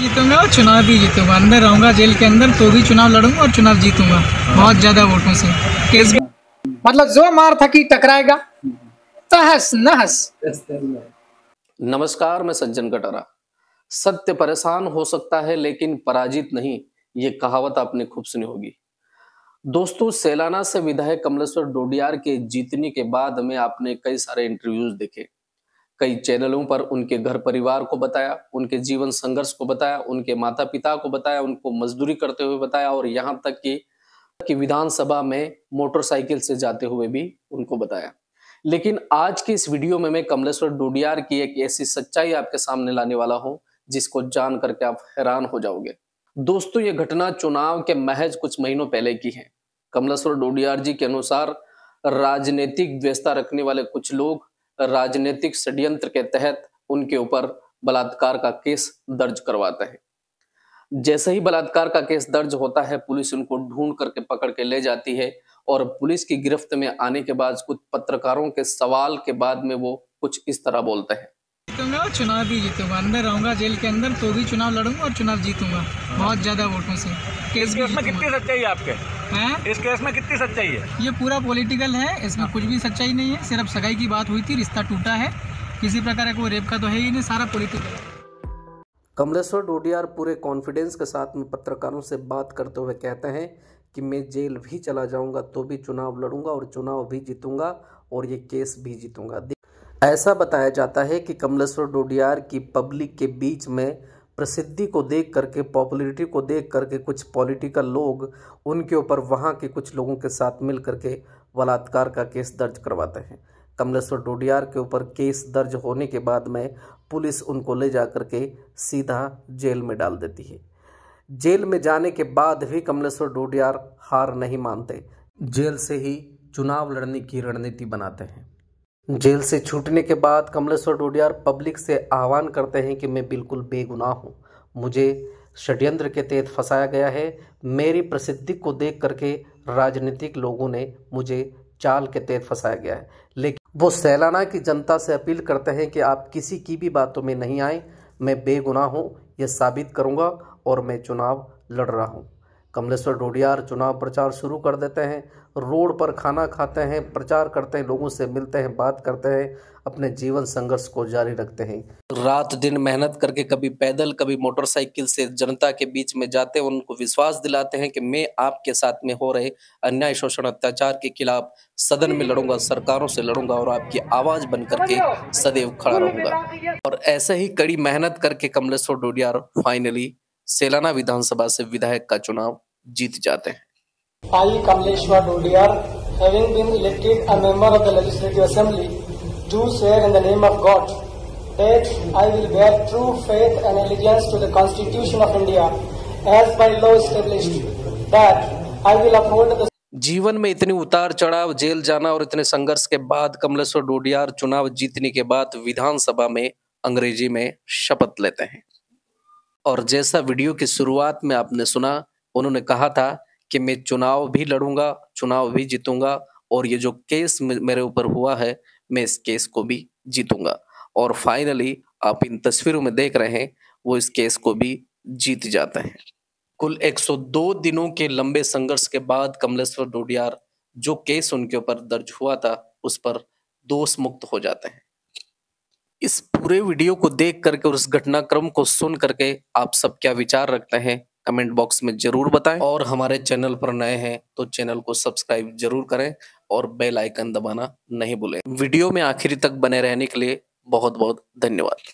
जीतूंगा और चुनाव भी जीतूंगा। अंदर रहूंगा जेल के अंदर तो भी चुनाव लड़ूंगा और चुनाव जीतूंगा बहुत ज्यादा वोटों से। केस भी मतलब जो मार थकी टकराएगा तहस नहस। नमस्कार, मैं सज्जन कटारा। सत्य परेशान हो सकता है लेकिन पराजित नहीं, ये कहावत आपने खूब सुनी होगी। दोस्तों, सेलाना से विधायक कमलेश्वर डोडियार के जीतने के बाद में आपने कई सारे इंटरव्यूज देखे, कई चैनलों पर उनके घर परिवार को बताया, उनके जीवन संघर्ष को बताया, उनके माता पिता को बताया, उनको मजदूरी करते हुए बताया और यहाँ तक कि विधानसभा में मोटरसाइकिल से जाते हुए भी उनको बताया। लेकिन आज की इस वीडियो में मैं कमलेश्वर डोडियार की एक ऐसी सच्चाई आपके सामने लाने वाला हूं जिसको जान करके आप हैरान हो जाओगे। दोस्तों, ये घटना चुनाव के महज कुछ महीनों पहले की है। कमलेश्वर डोडियार जी के अनुसार राजनीतिक व्यवस्था रखने वाले कुछ लोग राजनीतिक षड्यंत्र के तहत उनके ऊपर बलात्कार का केस दर्ज करवाते हैं। जैसे ही बलात्कार का केस दर्ज होता है, पुलिस उनको ढूंढ करके पकड़ के ले जाती है और पुलिस की गिरफ्त में आने के बाद कुछ पत्रकारों के सवाल के बाद में वो कुछ इस तरह बोलते हैं। जीतूंगा और चुनाव भी जीतूंगा। अंदर रहूंगा जेल के अंदर तो भी चुनाव लड़ूंगा और चुनाव जीतूंगा बहुत ज्यादा वोटों से। केस में कितनी सच्चाई है आपके? हैं? इस केस में कितनी सच्चाई है? ये पूरा पॉलिटिकल है, इसमें कुछ भी सच्चाई नहीं है। सिर्फ सगाई की बात हुई थी, रिश्ता टूटा है, किसी प्रकार का कोई रेप का तो है ही नहीं, सारा पॉलिटिकल है। कमलेश्वर डोडियार पूरे कॉन्फिडेंस के साथ में पत्रकारों से बात करते हुए कहते हैं कि मैं जेल भी चला जाऊंगा तो भी चुनाव लड़ूंगा और चुनाव भी जीतूंगा और ये केस भी जीतूंगा। ऐसा बताया जाता है कि कमलेश्वर डोडियार की पब्लिक के बीच में प्रसिद्धि को देख करके, पॉपुलैरिटी को देख करके कुछ पॉलिटिकल लोग उनके ऊपर वहाँ के कुछ लोगों के साथ मिल करके बलात्कार का केस दर्ज करवाते हैं। कमलेश्वर डोडियार के ऊपर केस दर्ज होने के बाद में पुलिस उनको ले जा करके सीधा जेल में डाल देती है। जेल में जाने के बाद भी कमलेश्वर डोडियार हार नहीं मानते, जेल से ही चुनाव लड़ने की रणनीति बनाते हैं। जेल से छूटने के बाद कमलेश्वर डोडियार पब्लिक से आह्वान करते हैं कि मैं बिल्कुल बेगुनाह हूँ, मुझे षड्यंत्र के तहत फंसाया गया है, मेरी प्रसिद्धि को देख करके राजनीतिक लोगों ने मुझे चाल के तहत फंसाया गया है। लेकिन वो सेलाना की जनता से अपील करते हैं कि आप किसी की भी बातों में नहीं आए, मैं बेगुनाह हूँ, ये साबित करूँगा और मैं चुनाव लड़ रहा हूँ। कमलेश्वर डोडियार चुनाव प्रचार शुरू कर देते हैं, रोड पर खाना खाते हैं, प्रचार करते हैं, लोगों से मिलते हैं, बात करते हैं, अपने जीवन संघर्ष को जारी रखते हैं। रात दिन मेहनत करके कभी पैदल कभी मोटरसाइकिल से जनता के बीच में जाते हैं, उनको विश्वास दिलाते हैं कि मैं आपके साथ में हो रहे अन्याय, शोषण, अत्याचार के खिलाफ सदन में लड़ूंगा, सरकारों से लड़ूंगा और आपकी आवाज बन करके सदैव खड़ा रहूंगा। और ऐसे ही कड़ी मेहनत करके कमलेश्वर डोडियार फाइनली सेलाना विधानसभा से विधायक का चुनाव जीत जाते हैं। I, Kamleshwar Dodiyar, having been elected a member of the Legislative Assembly, do swear in the name of God that I will bear true faith and allegiance to the Constitution of India as by law established, that I will uphold the जीवन में इतनी उतार चढ़ाव, jail जाना और इतने संघर्ष के बाद कमलेश्वर डोडियार चुनाव जीतने के बाद विधानसभा में अंग्रेजी में शपथ लेते हैं। और जैसा वीडियो की शुरुआत में आपने सुना, उन्होंने कहा था कि मैं चुनाव भी लड़ूंगा, चुनाव भी जीतूंगा और ये जो केस मेरे ऊपर हुआ है, मैं इस केस को भी जीतूंगा। और फाइनली आप इन तस्वीरों में देख रहे हैं, वो इस केस को भी जीत जाते हैं। कुल 102 दिनों के लंबे संघर्ष के बाद कमलेश्वर डोडियार जो केस उनके ऊपर दर्ज हुआ था उस पर दोष मुक्त हो जाते हैं। इस पूरे वीडियो को देख करके और उस घटनाक्रम को सुन करके आप सब क्या विचार रखते हैं, कमेंट बॉक्स में जरूर बताएं। और हमारे चैनल पर नए हैं तो चैनल को सब्सक्राइब जरूर करें और बेल आइकन दबाना नहीं भूलें। वीडियो में आखिरी तक बने रहने के लिए बहुत बहुत धन्यवाद।